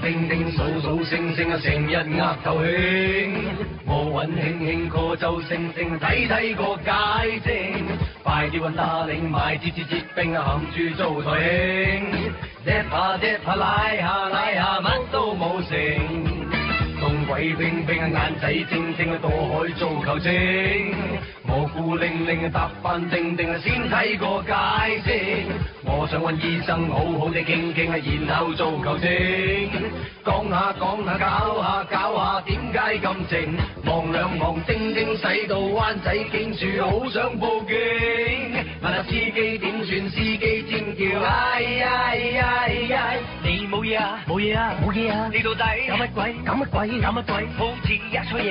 叮叮叮，數數星星啊，成日額頭興。我揾興興個周星星，睇個解證。快啲揾打領買支冰啊，含住做台慶。Dip 下拉下，乜都冇成。冬鬼冰冰啊，眼仔晶晶啊，墮海做球精。我孤零零搭班定定啊，先睇個解釋。我想揾醫生好好地傾傾啊，然後做球精。講下搞下，點解咁靜？望兩望叮叮，使到灣仔警署好想報警。問下司機點算，司機尖叫哎呀！你冇嘢啊？冇嘢啊？你到底搞乜鬼？好似吔錯嘢。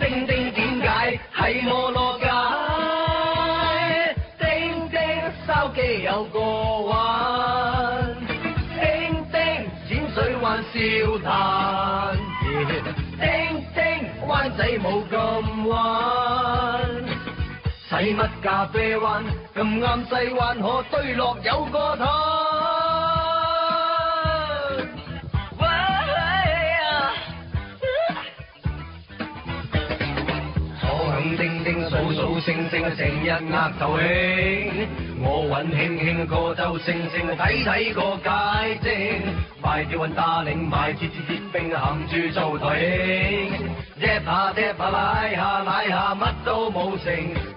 叮叮點解喺摩羅街？叮叮筲箕有個灣，叮叮淺水灣笑談。叮叮灣仔冇咁彎，使乜咖啡灣？咁啱西灣河對落有個灘。叮叮數星星啊，成日額頭興。我揾興個周星星，睇個解證。快啲揾打領買支冰啊，含住做台慶。Dip 下拉下，乜都冇成。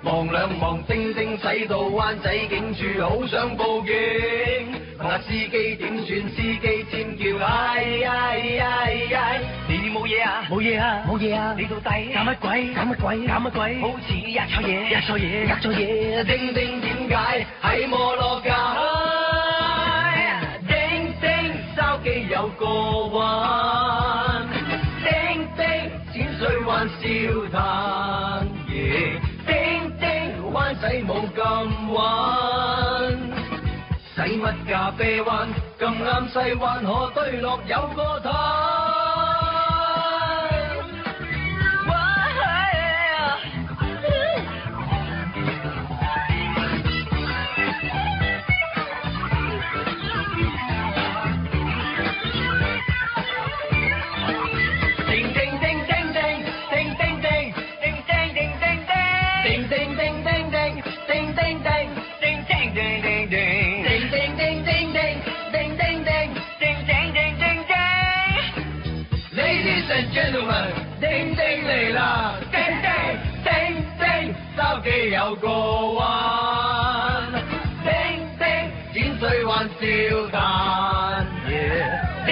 望兩望叮叮，使到灣仔警署好想報警。問下司機點算，司機尖叫哎呀！你冇嘢啊？冇嘢啊？你到底搞乜鬼？好似吔錯嘢。叮叮點解喺摩羅街？叮叮筲箕有個灣，叮叮淺水灣笑談。叮叮灣仔冇咁彎，使乜咖啡灣？咁啱西灣河對落有個灘。叮叮嚟啦，叮叮，筲箕有個灣，叮叮淺水灣笑談。叮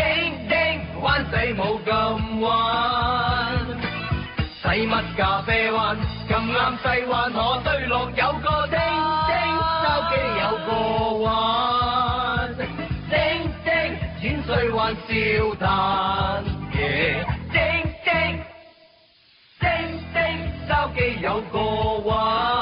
叮灣仔冇咁彎，使乜咖啡灣？咁啱西灣河對落有個叮叮，筲箕有個灣，叮叮淺水灣笑談。叮叮，筲箕有個灣。